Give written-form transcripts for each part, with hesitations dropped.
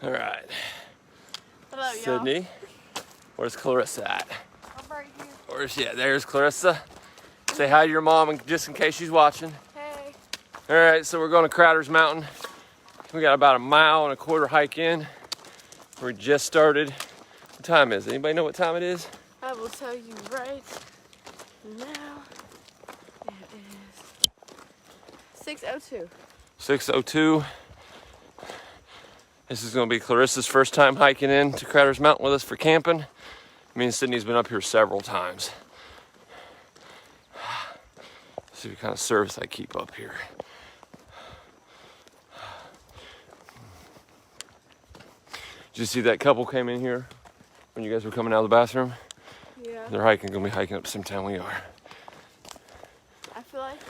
All right. Hello, y'all. Sydney, where's Clarissa at? I'm right here. Where's she at? There's Clarissa. Say hi to your mom, just in case she's watching. Hey. All right, so we're going to Crowder's Mountain. We got about 1.25 miles hike in. We just started. What time is it? Anybody know what time it is? I will tell you right now. It is 6:02. 6:02. This is going to be Clarissa's first time hiking in to Crowder's Mountain with us for camping. Me and Sydney's been up here several times. See what kind of service I keep up here. Did you see that couple came in here when you guys were coming out of the bathroom? Yeah. They're hiking, gonna be hiking up the same time we are. I feel like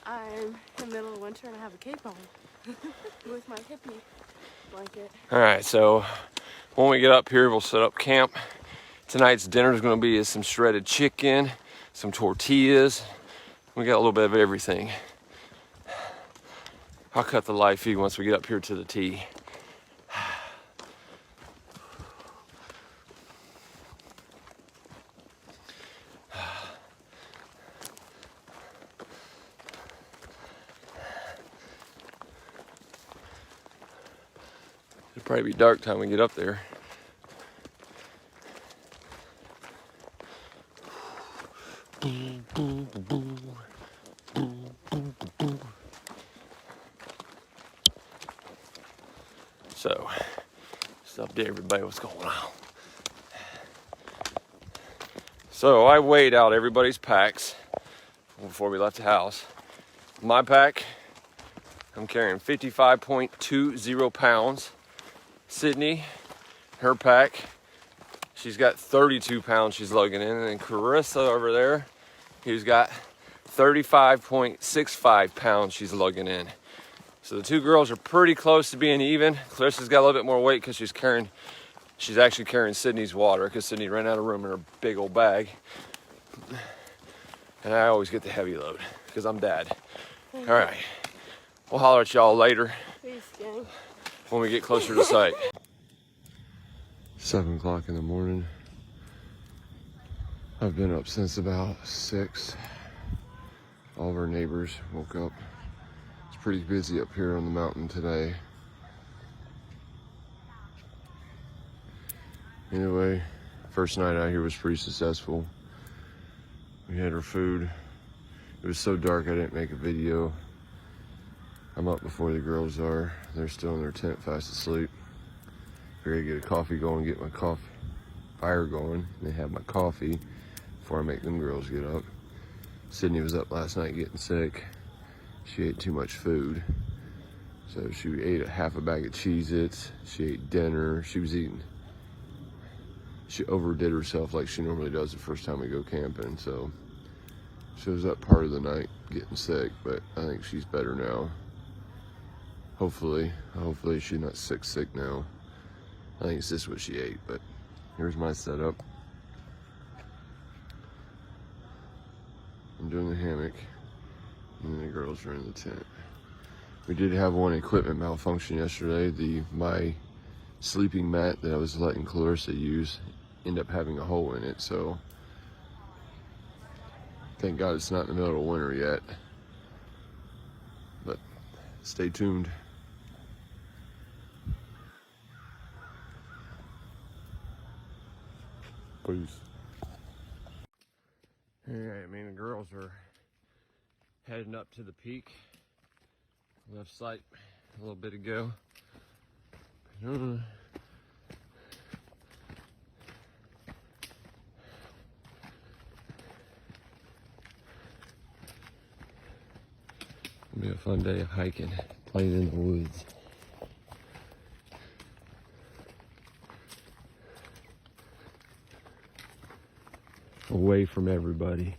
I'm in the middle of winter and I have a cape on with my hippie blanket. All right, so when we get up here, we'll set up camp. Tonight's dinner is gonna be some shredded chicken, some tortillas. We got a little bit of everything. I'll cut the live feed once we get up here to the T. It'll probably be dark time we get up there. So, just update everybody what's going on. So I weighed out everybody's packs before we left the house. My pack, I'm carrying 55.20 pounds. Sydney, her pack, she's got 32 pounds she's lugging in. And then Clarissa over there, who's got 35.65 pounds she's lugging in. So the two girls are pretty close to being even. Clarissa's got a little bit more weight because she's actually carrying Sydney's water because Sydney ran out of room in her big old bag. And I always get the heavy load because I'm dad. All right, we'll holler at y'all later. Peace, gang. When we get closer to site. 7 o'clock in the morning. I've been up since about 6. All of our neighbors woke up. It's pretty busy up here on the mountain today. Anyway, first night out here was pretty successful. We had our food. It was so dark I didn't make a video. I'm up before the girls are. They're still in their tent fast asleep. Figured I'd get a coffee going, get my fire going, and then have my coffee before I make them girls get up. Sydney was up last night getting sick. She ate too much food. So she ate half a bag of Cheez-Its. She ate dinner. She overdid herself like she normally does the first time we go camping. So she was up part of the night getting sick, but I think she's better now. Hopefully she's not sick now. I think it's just what she ate, but here's my setup. I'm doing the hammock, and the girls are in the tent. We did have one equipment malfunction yesterday. My sleeping mat that I was letting Clarissa use ended up having a hole in it, so thank God it's not in the middle of winter yet. But stay tuned. Peace. Alright, me and the girls are heading up to the peak. Left site a little bit ago. It'll be a fun day of hiking, playing in the woods. Away from everybody.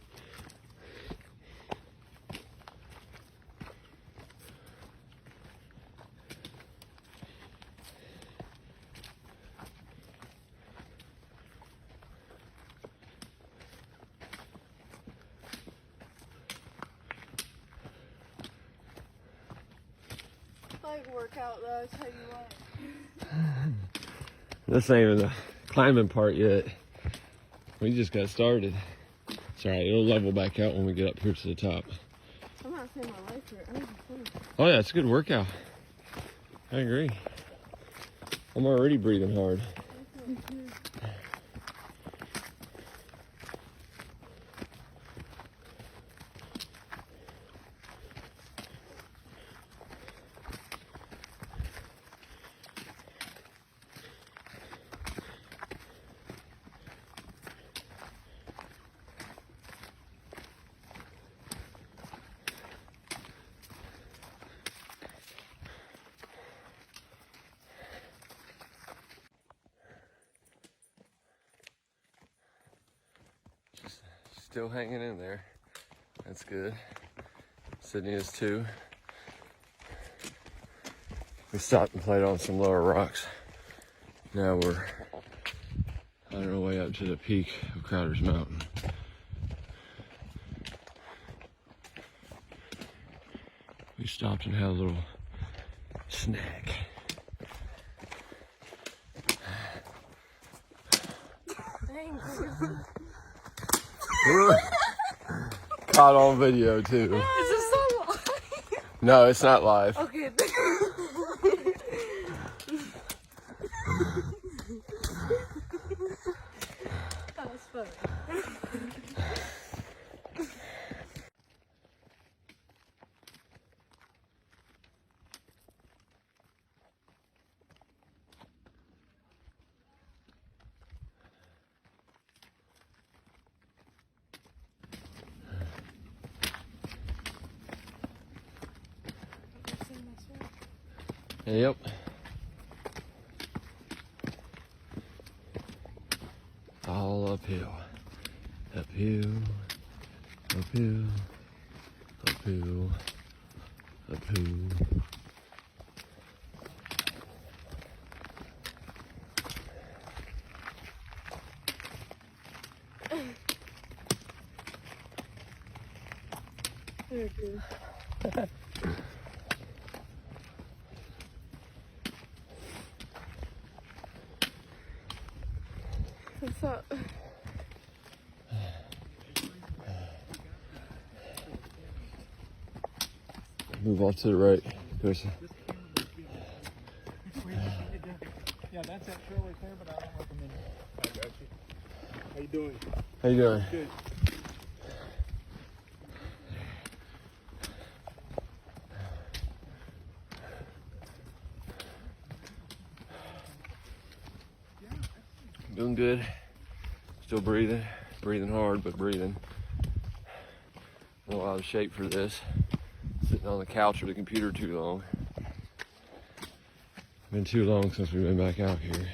Like workout though, I tell you what. This ain't even the climbing part yet. We just got started. It's alright, it'll level back out when we get up here to the top. I'm not saying my life hurt. I'm just saying. Oh yeah, it's a good workout. I agree. I'm already breathing hard. Still hanging in there. That's good. Sydney is too. We stopped and played on some lower rocks. Now we're on our way up to the peak of Crowder's Mountain. We stopped and had a little snack. Thanks. Caught on video too. Is this so live? No, it's not live. Okay. That was funny. Yep. All uphill. Uphill. Uphill. Uphill. Uphill. Very good. What's up? Move off to the right. There's Yeah, that's that trail right there, but I don't recommend it. I got you. How you doing? How you doing? Good. Doing good. Still breathing. Breathing hard, but breathing. Not a lot of shape for this. Sitting on the couch or the computer too long. Been too long since we've been back out here.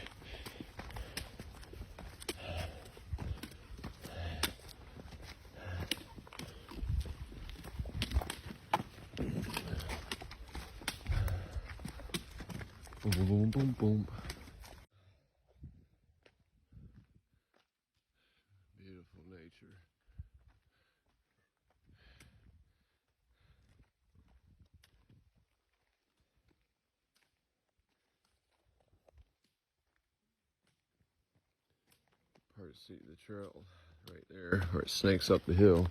Boom, boom, boom, boom, boom. Beautiful nature. Hard to see the trail right there where it snakes up the hill.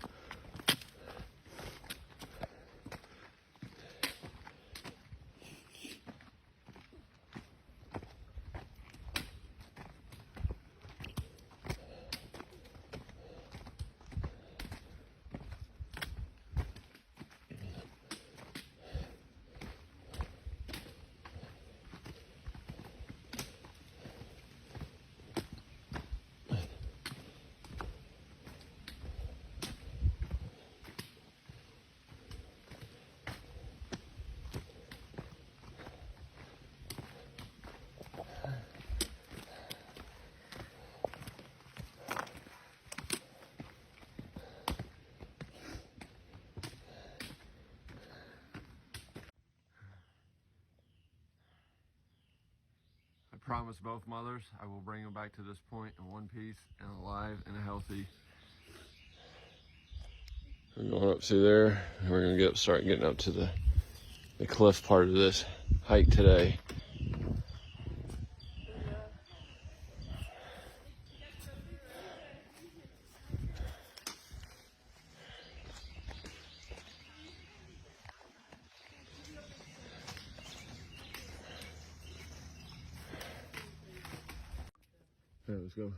I promised both mothers I will bring them back to this point in one piece and alive and healthy. We're going up through there and we're gonna start getting up to the cliff part of this hike today. Alright, let's go.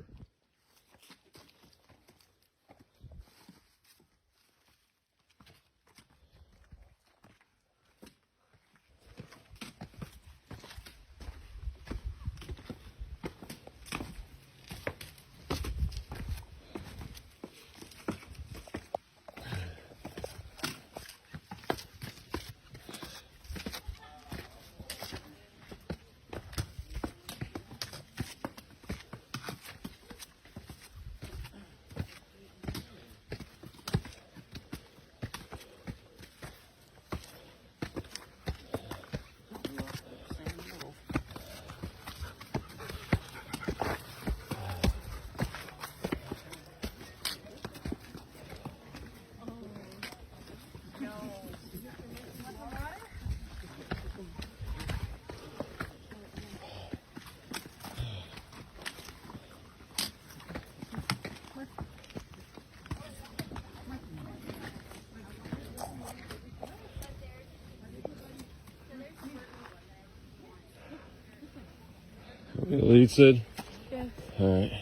The lead said? Yeah. Alright.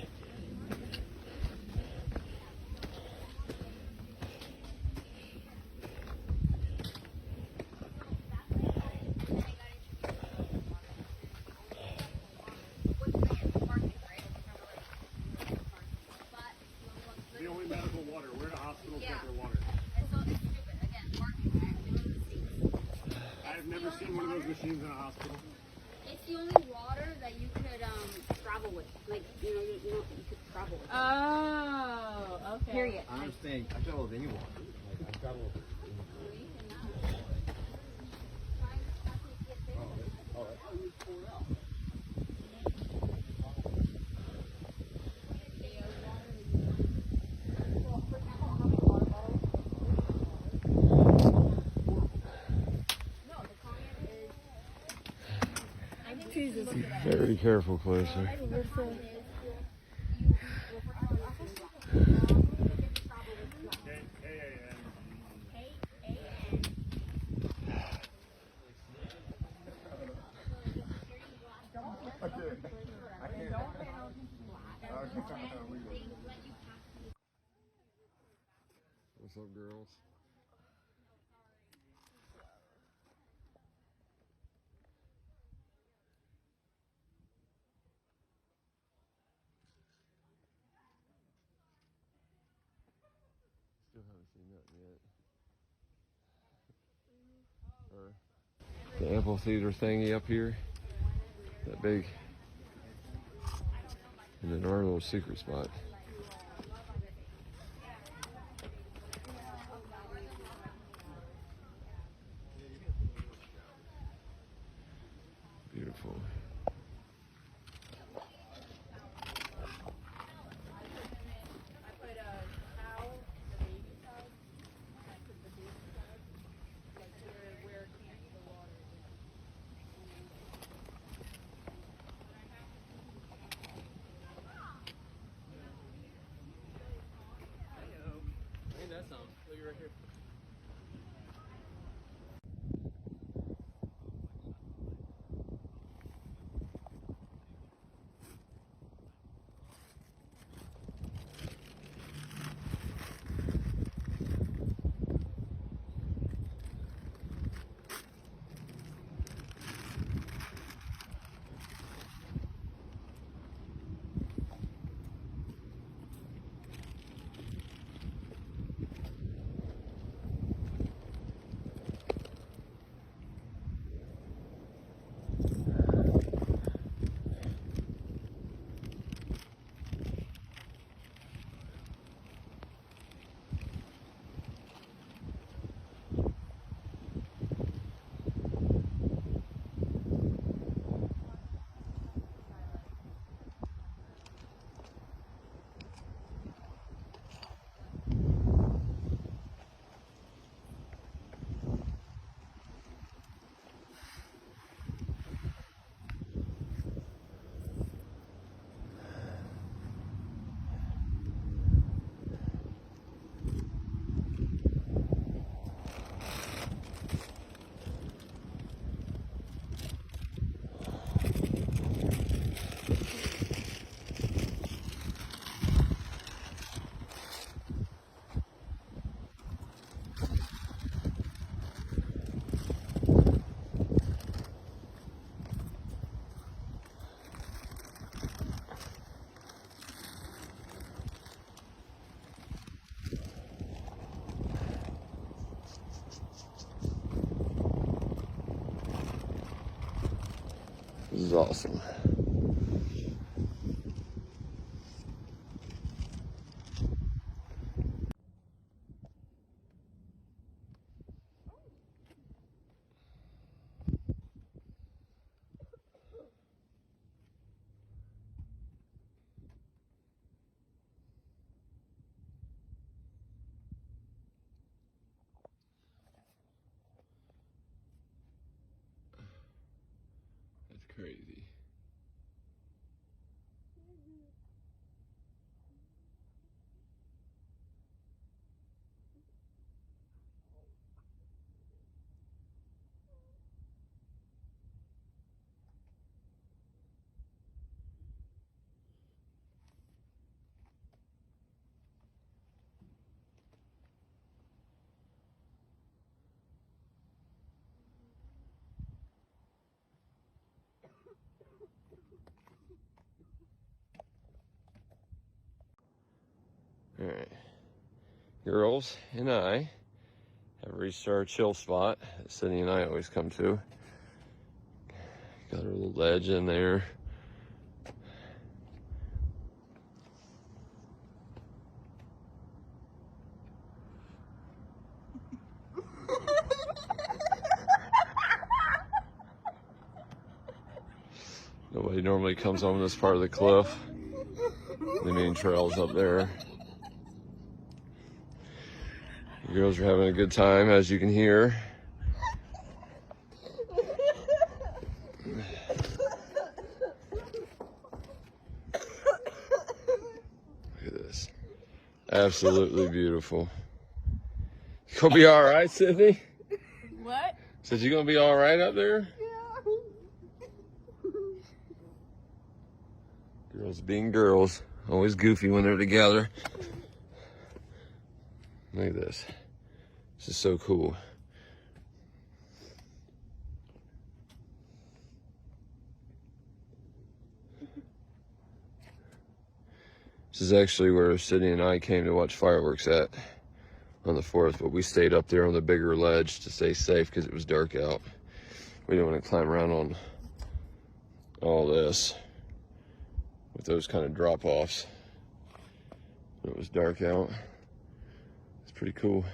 The only medical water. Where do hospitals get their water? It's so it's stupid. Again, marketing. I've never seen one of those machines in a hospital. It's the only water that you could travel with. Like you could travel with. Oh, okay. Period. I understand. I travel with any water. Like, I travel with Jesus. Very careful, Clarissa. What's up, girls? Still haven't seen nothing yet. Or the amphitheater thingy up here. That big. And then our little secret spot. Beautiful. This is awesome. That's crazy. All right, girls and I have reached our chill spot that Sydney and I always come to. Got our little ledge in there. Nobody normally comes on this part of the cliff. The main trail's up there. The girls are having a good time, as you can hear. Look at this. Absolutely beautiful. You gonna be all right, Sydney? What? Said you gonna be all right up there? Girls being girls, always goofy when they're together. Look at this. This is so cool. This is actually where Sydney and I came to watch fireworks at on the 4th, but we stayed up there on the bigger ledge to stay safe because it was dark out. We didn't want to climb around on all this with those kind of drop-offs. It was dark out. It's pretty cool.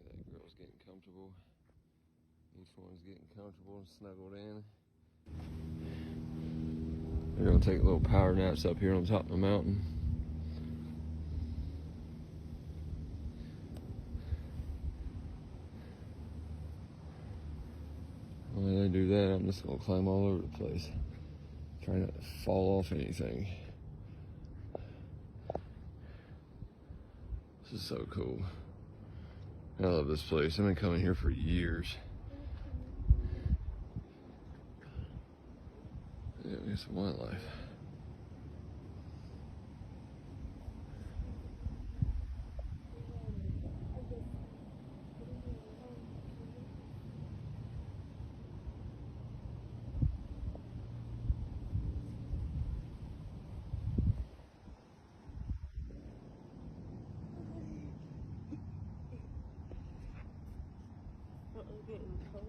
That girl's getting comfortable. Each one's getting comfortable and snuggled in. They're gonna take little power naps up here on top of the mountain. When I do that, I'm just gonna climb all over the place. Try not to fall off anything. This is so cool. I love this place. I've been coming here for years. Yeah, it's wildlife. Getting cold.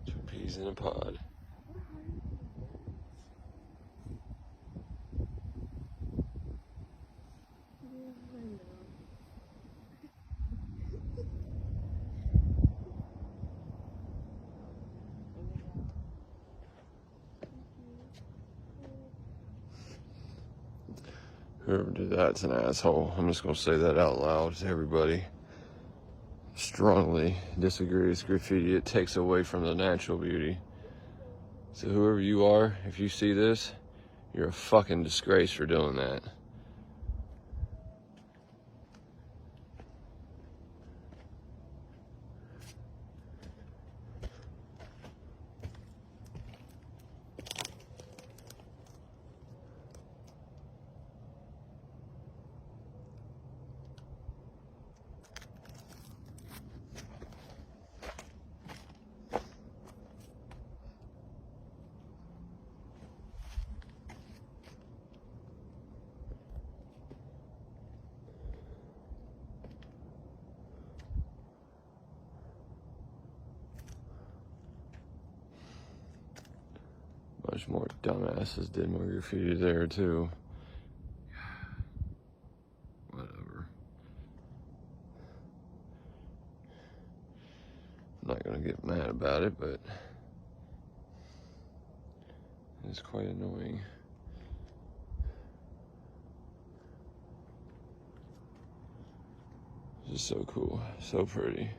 Two peas in a pod. Whoever did that's an asshole. I'm just gonna say that out loud to everybody. Strongly disagree with graffiti. It takes away from the natural beauty. So whoever you are, if you see this, you're a fucking disgrace for doing that. Much more dumbasses did more graffiti there too. Whatever. I'm not gonna get mad about it, but it's quite annoying. It's just so cool, so pretty.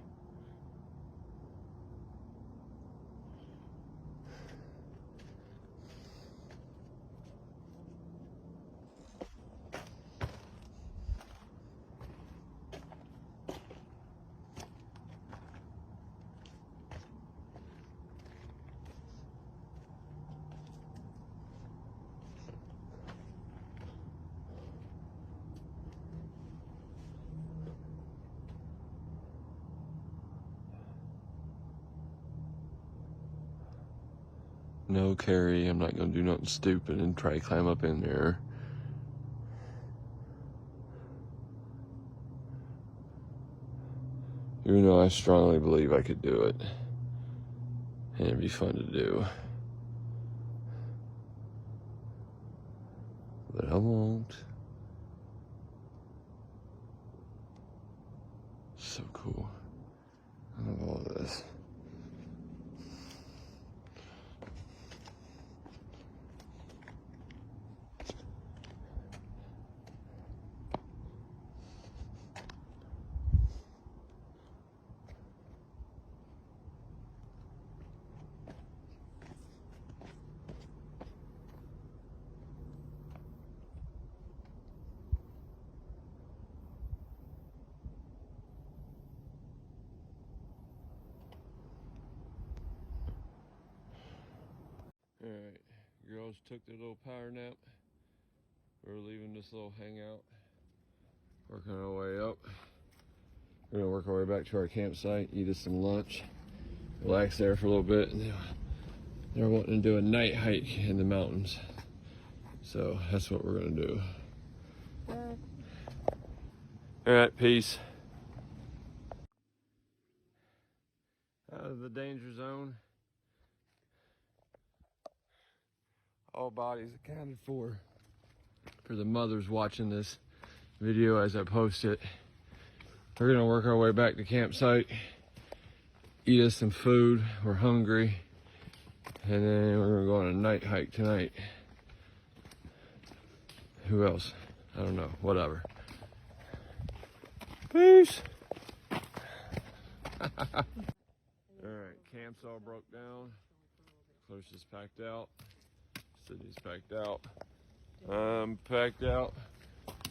No, Carrie, I'm not gonna do nothing stupid and try to climb up in there. Even though I strongly believe I could do it. And it'd be fun to do. But I won't. So cool. I love all this. Alright, girls took their little power nap. We're leaving this little hangout. Working our way up. We're gonna work our way back to our campsite, eat us some lunch, relax there for a little bit, and they're wanting to do a night hike in the mountains. So that's what we're gonna do. Alright, peace. Out of the danger zone. All bodies accounted for the mothers watching this video as I post it. We're gonna work our way back to campsite, eat us some food, we're hungry, and then we're gonna go on a night hike tonight. Who else? I don't know, whatever. Peace. Alright, camp's all broke down. Close is packed out. Sydney's packed out. I'm packed out.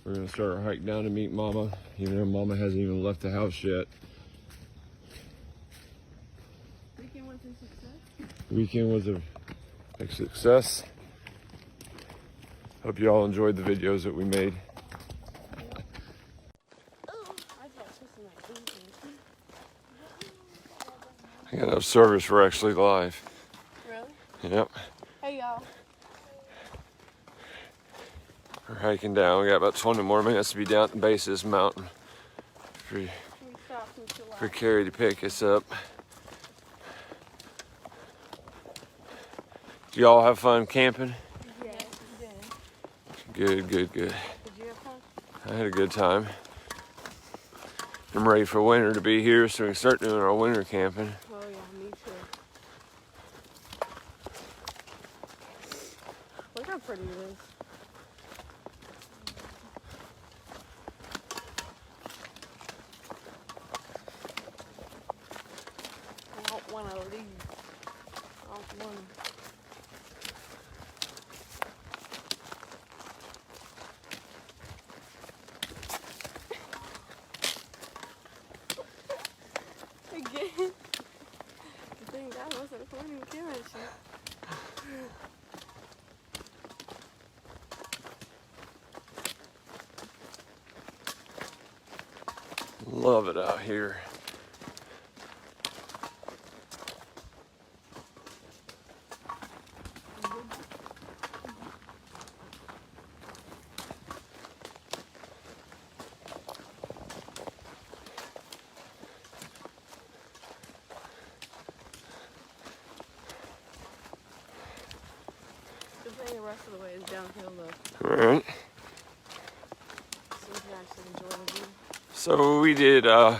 We're gonna start our hike down to meet Mama, even though Mama hasn't even left the house yet. Weekend was a success. Weekend was a success. Hope you all enjoyed the videos that we made. Oh, I thought this was like I got enough service. We're actually live. Really? Yep. Hey y'all. We're hiking down. We got about 20 more minutes to be down at the base of this mountain Can we stop and chill for out? Carrie to pick us up. Do y'all have fun camping? Yes, we did. Good. Did you have fun? I had a good time. I'm ready for winter to be here so we can start doing our winter camping. Oh yeah, me too. Look how pretty it is. Morning, Kimchi. Love it out here. Good thing the rest of the way is downhill though, All right. so you can actually enjoy the view. So we did 2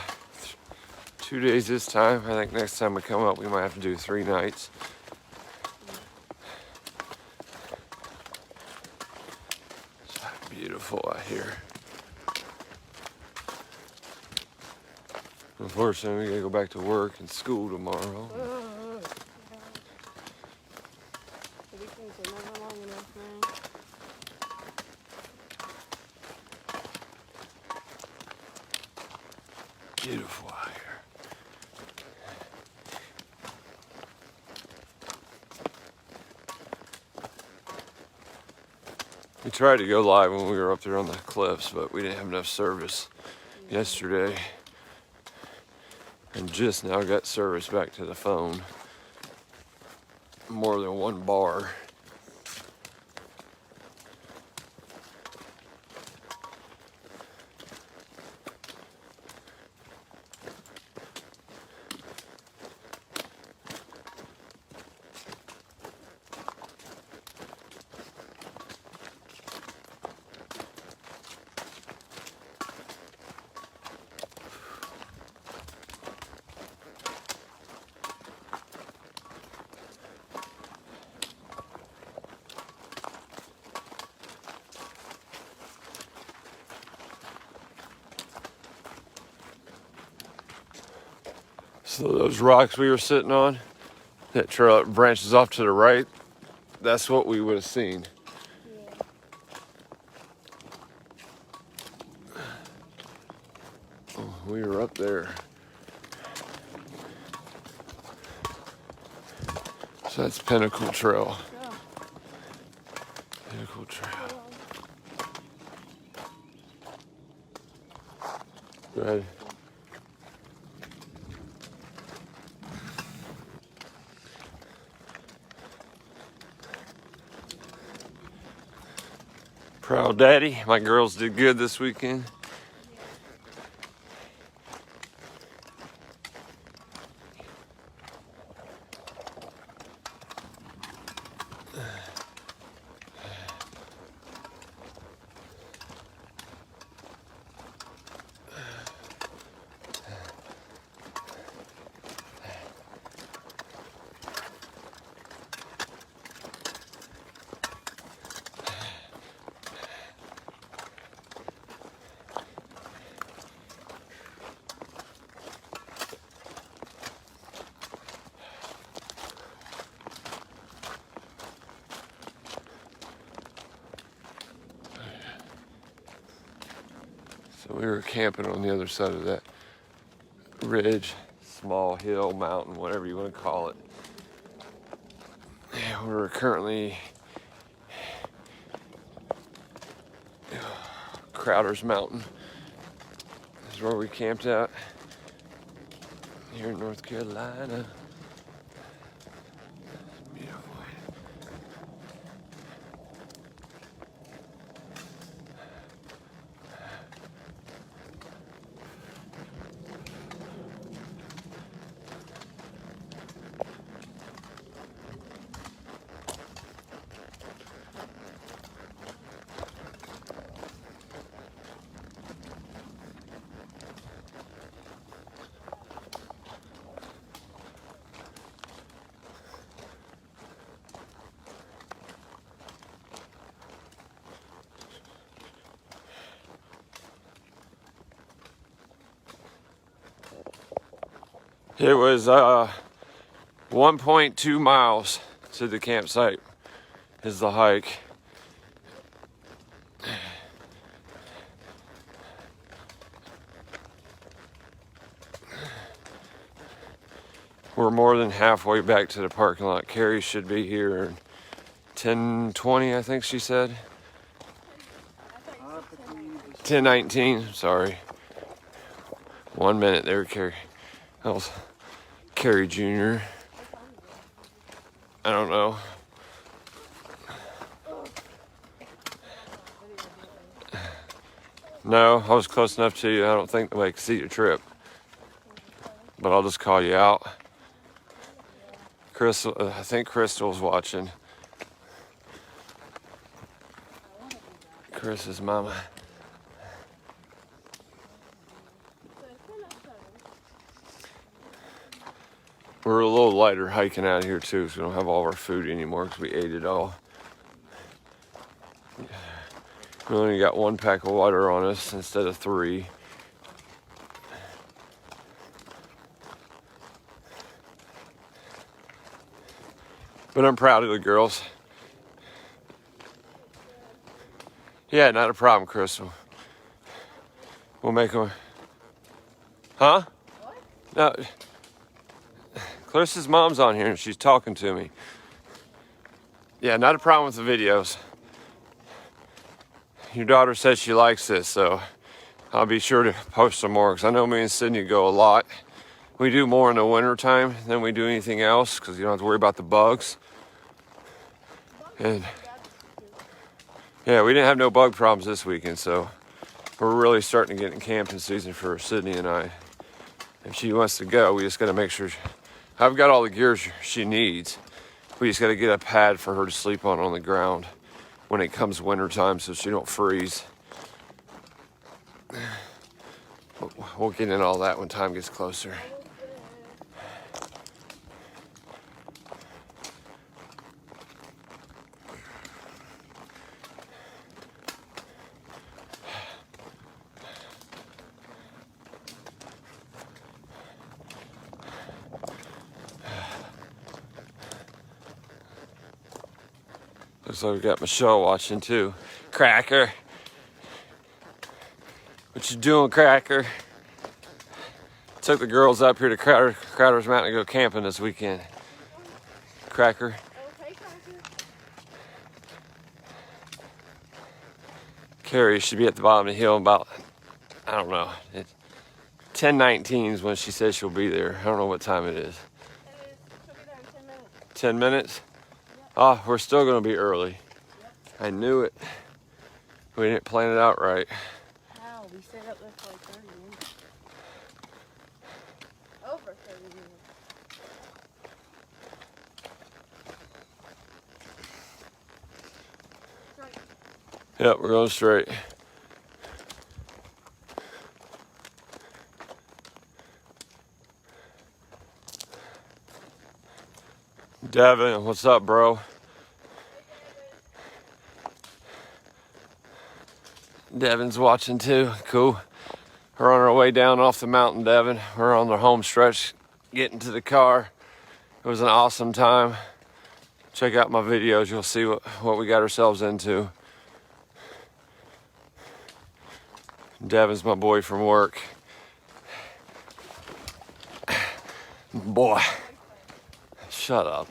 days this time. I think next time we come up, we might have to do 3 nights. It's beautiful out here. Unfortunately, we gotta go back to work and school tomorrow. The weekends are never long enough, man. Beautiful out here. We tried to go live when we were up there on the cliffs, but we didn't have enough service yesterday. And just now got service back to the phone. More than 1 bar. So those rocks we were sitting on, that trail branches off to the right, that's what we would have seen. Oh, we were up there. So that's Pinnacle Trail. Yeah. Pinnacle Trail. Go ahead. Proud daddy. My girls did good this weekend. So we were camping on the other side of that ridge, small hill, mountain, whatever you want to call it. And we're currently Crowder's Mountain. This is where we camped out here in North Carolina. Beautiful. It was 1.2 miles to the campsite is the hike. We're more than halfway back to the parking lot. Carrie should be here in 10:20, I think she said. 10:19, sorry. 1 minute there, Carrie. That was Carrie Jr. I don't know. No, I was close enough to you. I don't think nobody can see your trip. But I'll just call you out. Crystal, I think Crystal's watching. Chris's mama. We're a little lighter hiking out here too, so we don't have all our food anymore because we ate it all. We only got 1 pack of water on us instead of 3. But I'm proud of the girls. Yeah, not a problem, Crystal. We'll make them. Huh? What? No. Clarissa's mom's on here and she's talking to me. Yeah, not a problem with the videos. Your daughter says she likes this, so I'll be sure to post some more because I know me and Sydney go a lot. We do more in the winter time than we do anything else because you don't have to worry about the bugs. And yeah, we didn't have no bug problems this weekend, so we're really starting to get in camping season for Sydney and I. If she wants to go, we just got to make sure. I've got all the gear she needs. We just got to get a pad for her to sleep on the ground when it comes winter time so she don't freeze. We'll get in all that when time gets closer. Looks like we got Michelle watching too. Cracker. What you doing, Cracker? Took the girls up here to Crowder's Mountain to go camping this weekend. Cracker. Okay, Cracker. Carrie should be at the bottom of the hill about, I don't know. 10:19 is when she says she'll be there. I don't know what time it is. She'll be there in 10 minutes. 10 minutes? Oh, we're still gonna be early. I knew it. We didn't plan it out right. How? We stayed up there for like 30 minutes. Over 30 minutes. Right. Yep, we're going straight. Devin, what's up, bro? Devin's watching too. Cool. We're on our way down off the mountain, Devin. We're on the home stretch, getting to the car. It was an awesome time. Check out my videos. You'll see what we got ourselves into. Devin's my boy from work. Boy. Shut up.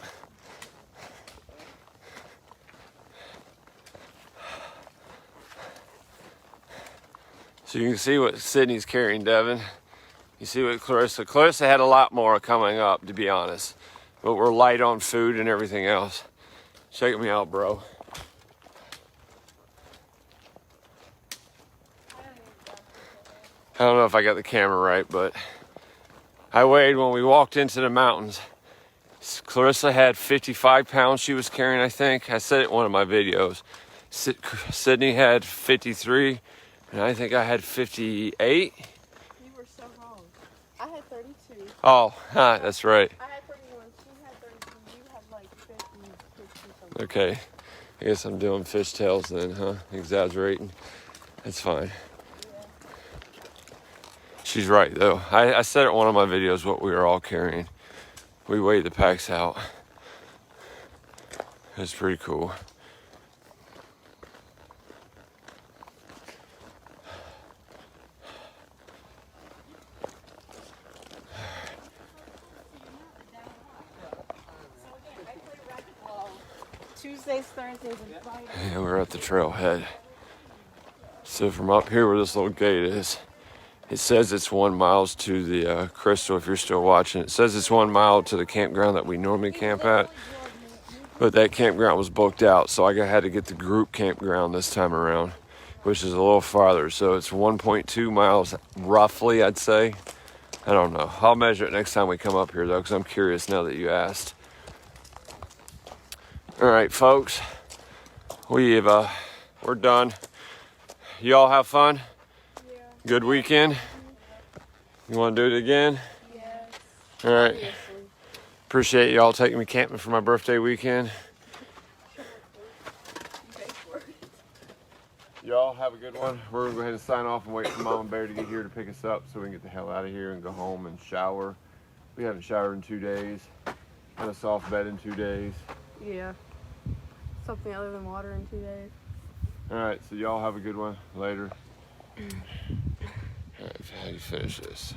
So you can see what Sydney's carrying, Devin. You see what Clarissa. Clarissa had a lot more coming up, to be honest. But we're light on food and everything else. Check me out, bro. I don't know if I got the camera right, but I weighed when we walked into the mountains. Clarissa had 55 pounds she was carrying, I think. I said it in one of my videos. Sydney had 53, and I think I had 58. You were so wrong. I had 32. Oh, that's right. I had 31. She had 32. You had like 50 something. Okay. I guess I'm doing fishtails then, huh? Exaggerating. That's fine. Yeah. She's right, though. I said it in one of my videos what we were all carrying. We weighed the packs out. It's pretty cool. Tuesdays, Thursdays, and Fridays. And we're at the trailhead. So from up here where this little gate is, it says it's 1 mile to the Crystal, if you're still watching. It says it's 1 mile to the campground that we normally camp at. But that campground was booked out, so I had to get the group campground this time around, which is a little farther. So it's 1.2 miles roughly, I'd say. I don't know. I'll measure it next time we come up here, though, because I'm curious now that you asked. All right, folks. We're done. You all have fun? Yeah. Good weekend? You want to do it again? Yes. All right. Obviously. Appreciate y'all taking me camping for my birthday weekend. Y'all have a good one. We're gonna go ahead and sign off and wait for Mom and Bear to get here to pick us up so we can get the hell out of here and go home and shower. We haven't showered in 2 days. Had a soft bed in 2 days. Yeah. Something other than water in 2 days. All right, so y'all have a good one. Later. All right, how do you finish this?